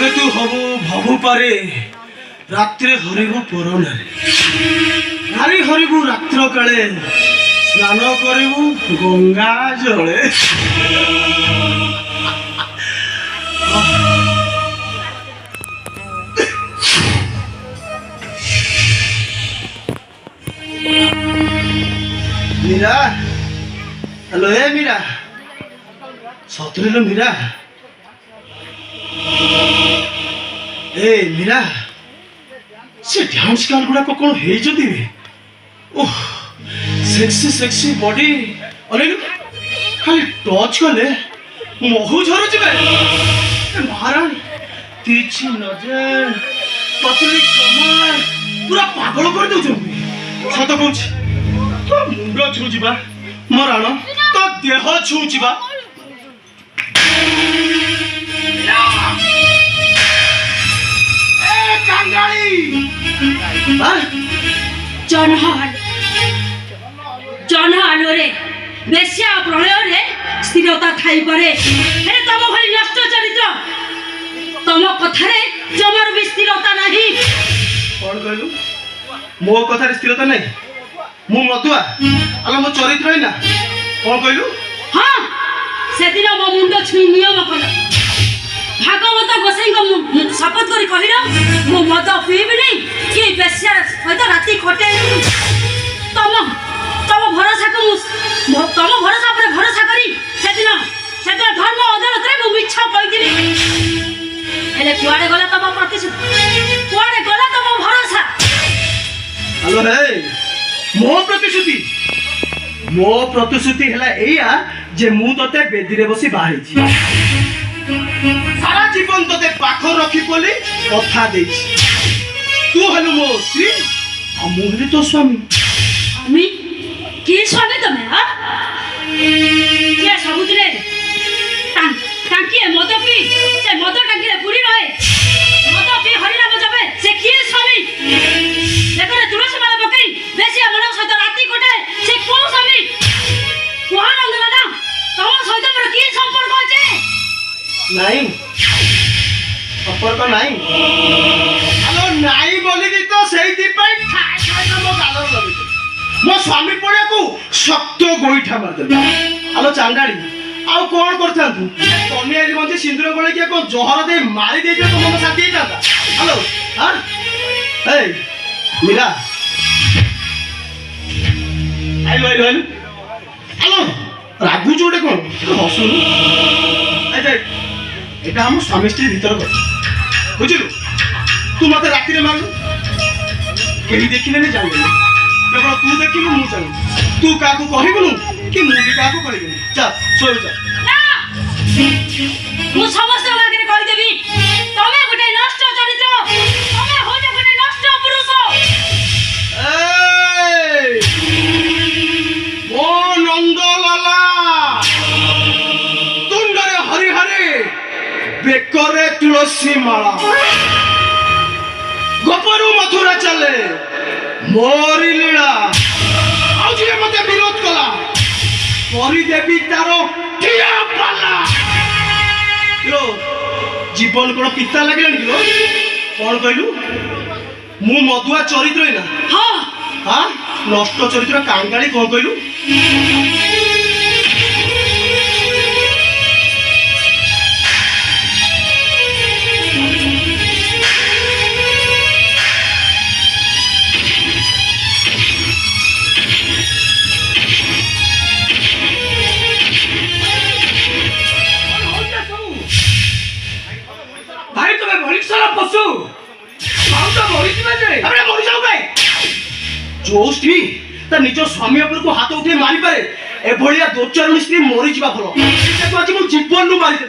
ଏବେ ତୁ ହବୁ ଭାବୁ ପାରେ ରାତ୍ରେ ହରିବୁ ପରନାରେ ନାରୀ ହରିବୁ ରାତ୍ର କାଳେ ସ୍ନାନ କରିବୁ ଗଙ୍ଗା ଜଳେ। मीरा हेलो ए मीरा सतरे लो मीरा ए मीरा से डांस काल गुड़ा को कौन हे जो दिवे ओह सेक्सी सेक्सी बॉडी अरे खाली टच कले महू झरो जिबे महारानी तिरछी नजर पतली कमर पूरा पागल कर दउ सत कहूँ तो मुंड छूचिबा मराण तो देह छूचिबा ए कांगाली जनहाल रे बेश्या प्रलय रे स्थिरता थाई पारे हे तम भली नष्ट चरित्र तम कथारे जमर भी स्थिरता नहीं। कौन कहलु मो कथारे स्थिरता नहीं मु मधुआ अला मो चरित्र ना कौन कहलु हाँ से दिन मो मुंड छुई नियम कल भागवत गोसाई को शपथ करी कहिलो मो मद पीबी नहीं कि बेश्या सहित राति खटे तम तम भरोसा को तम भरोसा पर भरोसा करी से दिन धर्म अदालत रे मु मिछ कहिदिली एले कुआडे गला तम प्रतिशोध कुआडे गला तम भरोसा। हेलो हे मो प्रतिश्रुति हैला एया जे मु तते बेदी रे बसी बाही छी सारा जीवन तते पाखो रखी बोली कथा देछि तू हलु मो स्त्री आ मु हलि तो स्वामी। स्वामी की स्वामी तमे हा के सबुदिने टांकी मद पी से मद टांकी रे बुड़ी रहे मद पी हरिनाम जपे से की स्वामी देखरे तुलसी माला पकई बेसिया मन सहित राति कोटे से को स्वामी कोहा नंदला ना तम सहित मोर की संपर्क अछि नहीं संपर्क नहीं हेलो नहीं बोली कि तो सही दी पई ठाय ठाय मो गालर लगे मो स्वामी पड़े को शक्त गोईठा मार दे हेलो चांडाड़ी आउ कौन करथा तू तमे आज मते सिंदूर गळे के को जहर दे मारी दे तो मो साथी जाता हेलो हां ए मीरा आइलो आइलो आइलो हेलो रागु जोडे कोन हसुनु ए दे एटा हम स्वामी स्त्री भीतर कर बुझिलु तू मते राती रे मारलु केही देखिले ने जानि केवल तू देखिलु मु जानि तू काकू कहिबनु कि मु भी काकू कहिबनु जा सोय जा मु समस्त लागे कहि देबी तमे गुटे नष्ट चरित्र तमे हो जे गुटे नष्ट पुरुष ए ओ नंदलाला तुंडरे हरि हरि बेकरे तुलसी माला गोपरू मथुरा चले मोरी लीला आउजिरे मते विरोध कला करी देवी तारो किया पाला लो जीवन कोन पिता लागलान किलो कोन कहलु मु मधुआ चरित्र ना हां हां नष्ट चरित्र कांगाली कोन कहलु भाई तुम्हें मरी साला पशु हम तो मरी जीवे जे अबे मरि जाऊ बे जो स्त्री ता निज स्वामी ऊपर को हाथ उठे मारी पारे ए भलिया दोचरण स्त्री मरि जीवा भलो से तो आज मु जीवन नु मारी दे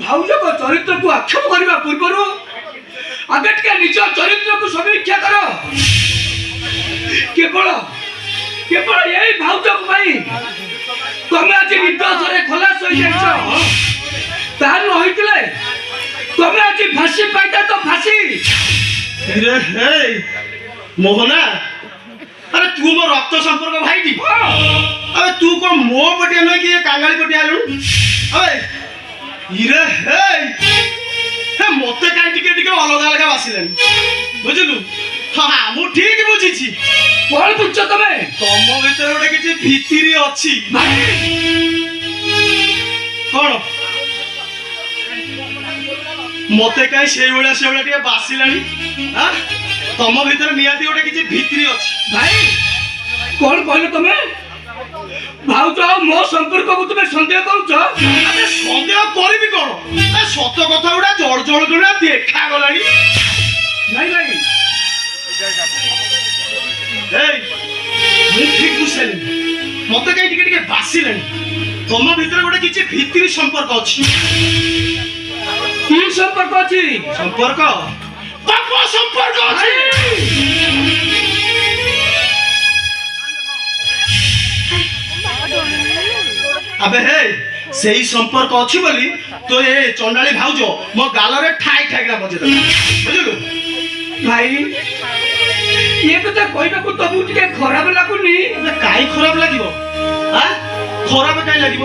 भाउज को चरित्र को आक्षेप करबा पूर्व आगे के निज चरित्र को समीक्षा करो केवल केवल यही भाउज को भाई तुम आज विद्वास रे खलास हो जाइछो तार होइतले तुम आज फांसी पाइता तो फांसी रे हे मोहना अरे तू मो रक्त संपर्क भाई दी अबे ତୁ କଣ ମୋ ପଟିଆ ନୁହେଁ କି କାଙ୍ଗାଳି ପଟିଆ ଆଲୁ ଇରେ ହେ ମତେ କାହିଁ ଟିକେ ଟିକେ ଅଲଗା ଅଲଗା ବାସିଲାଣି ବୁଝିଲୁ ହଁ ମୁଁ ଠିକ ବୁଝିଛି କଣ ବୁଝଛ ତମେ ତମ ଭିତରେ ଗୋଟେ କିଛି ଭିତିରି ଅଛି କଣ ମତେ କାହିଁ ସେଇଭଳିଆ ଟିକେ ବାସିଲାଣି ତମ ଭିତରେ ନିହାତି ଗୋଟେ କିଛି ଭିତିରି ଅଛି ଭାଇ କଣ କହିଲ ତମେ ଭାଉଜ ମୋ ସମ୍ପର୍କକୁ ତୁମେ ସନ୍ଦେହ କରୁଛ ସନ୍ଦେହ କରିବି କଣ ସତ କଥା ଗୁଡା ଜଳ ଜଳ ଗୁଡା ଦେଖାଗଲାଣି ଭାଇ ଭାଇ ମୁଁ ଠିକ ବୁଝିସାରିଲି ମତେ କାହିଁ ଟିକେ ଟିକେ ବାସିଲାଣି ତମ ଭିତରେ ଗୋଟେ କିଛି ଭିତିରି ସମ୍ପର୍କ ଅଛି କି ସମ୍ପର୍କ ଅଛି ସମ୍ପର୍କ ପାପ ସମ୍ପର୍କ ଅଛି আবে হে সেই সম্পর্ক ଅଛି ବୋଲି তো ଏ ଚଣ୍ଡାଳି ଭାଉଜ ମୋ ଗାଲରେ ଠାଇ ଠାଇକିନା ବଜେଇଦେଲା ବୁଝିଲୁ ଭାଇ ଇଏ କଥା କହିବାକୁ ତମକୁ ଟିକେ ଖରାପ ଲାଗୁନି କାହିଁ ଖରାପ ଲାଗିବ ଖରାପ କାହିଁ ଲାଗିବ